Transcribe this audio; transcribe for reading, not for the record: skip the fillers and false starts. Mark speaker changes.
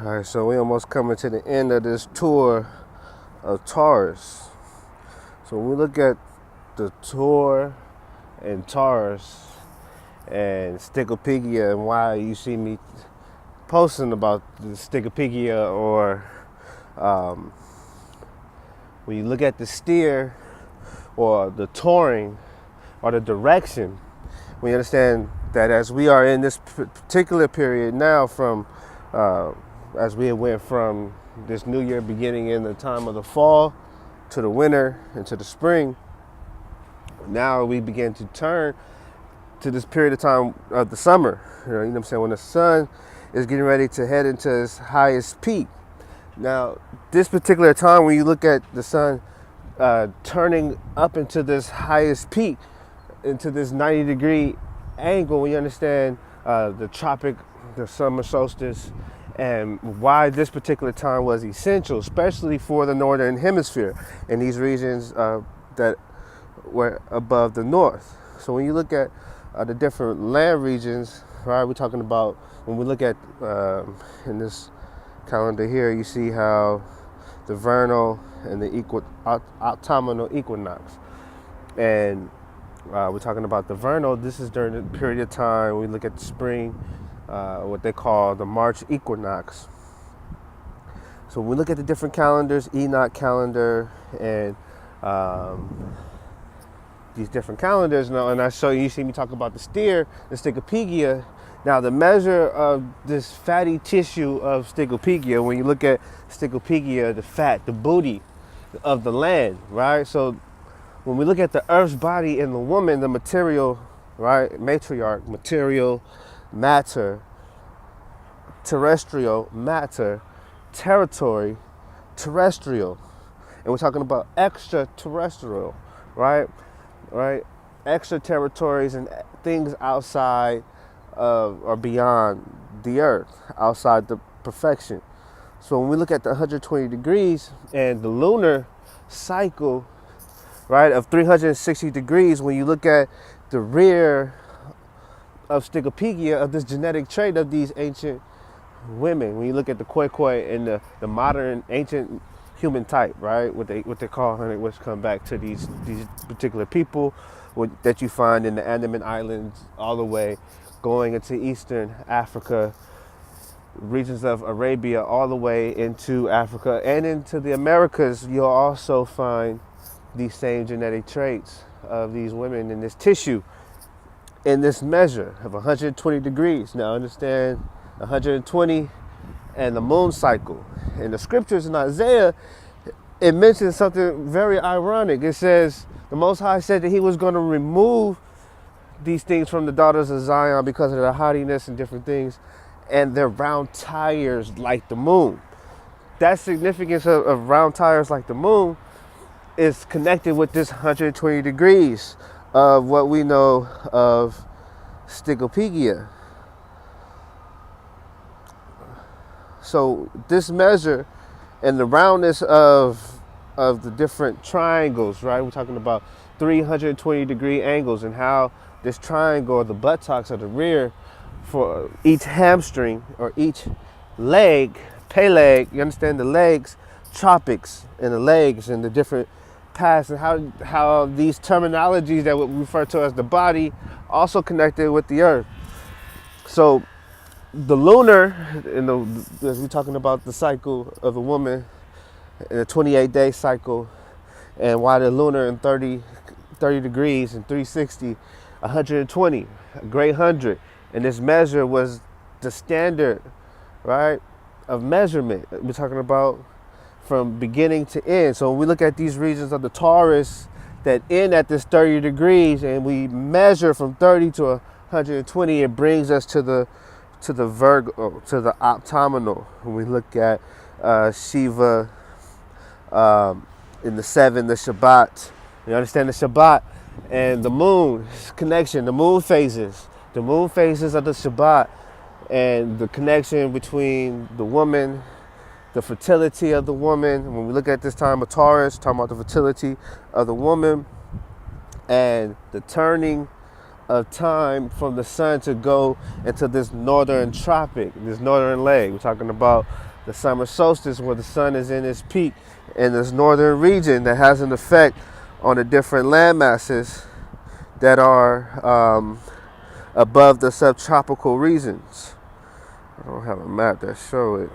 Speaker 1: All right, so we almost coming to the end of this tour of Taurus. So when we look at the tour and Taurus and Stigopigia and why you see me posting about the Stigopigia, or when you look at the steer or the touring or the direction, we understand that as we are in this particular period now from as we went from this new year beginning in the time of the fall to the winter and to the spring, now we begin to turn to this period of time of the summer. You know what I'm saying? When the sun is getting ready to head into its highest peak. Now, this particular time when you look at the sun turning up into this highest peak, into this 90-degree angle, we understand the tropic, the summer solstice, and why this particular time was essential, especially for the northern hemisphere in these regions that were above the north. So when you look at the different land regions, right, we're talking about, when we look at in this calendar here, you see how the vernal and the autumnal equinox, and we're talking about the vernal. This is during the period of time we look at the spring, what they call the March equinox. So when we look at the different calendars, Enoch calendar, and these different calendars, and I show you see me talk about the steer, the Stigopigia. Now the measure of this fatty tissue of Stigopigia, when you look at Stigopigia, the fat, the booty of the land, right? So when we look at the earth's body in the woman, the material, right, matriarch, material, matter, terrestrial, matter, territory, terrestrial, and we're talking about extraterrestrial, right? Extra territories and things outside of or beyond the earth, outside the perfection. So when we look at the 120 degrees and the lunar cycle, right, of 360 degrees, when you look at the rear of Stigopigia, of this genetic trait of these ancient women, when you look at the Khoikhoi and the modern ancient human type, right, what they call, which come back to these particular people that you find in the Andaman Islands, all the way going into Eastern Africa, regions of Arabia, all the way into Africa and into the Americas. You'll also find these same genetic traits of these women in this tissue, in this measure of 120 degrees. Now understand 120 and the moon cycle. In the scriptures in Isaiah, it mentions something very ironic. It says, the Most High said that he was going to remove these things from the daughters of Zion because of their haughtiness and different things, and their round tires like the moon. That significance of round tires like the moon is connected with this 120 degrees of what we know of Stigopigia. So this measure and the roundness of the different triangles, right? We're talking about 320 degree angles, and how this triangle, or the buttocks of the rear, for each hamstring or each leg, peleg, you understand the legs, tropics, and the legs, and the different paths, and how these terminologies that we refer to as the body also connected with the earth. So the lunar, as we're talking about the cycle of a woman, in a 28-day cycle, and why the lunar in 30 degrees and 360, 120, a great 100. And this measure was the standard, right, of measurement. We're talking about from beginning to end. So when we look at these regions of the Taurus that end at this 30 degrees, and we measure from 30 to 120, it brings us to the Virgo, to the autumnal. When we look at Shiva in the 7, the Shabbat, you understand the Shabbat and the moon connection, the moon phases of the Shabbat, and the connection between the woman, the fertility of the woman. When we look at this time of Taurus, talking about the fertility of the woman and the turning of time from the sun to go into this northern tropic, this northern leg. We're talking about The summer solstice, where the sun is in its peak in this northern region, that has an effect on the different land masses that are above the subtropical regions. I don't have a map that show it.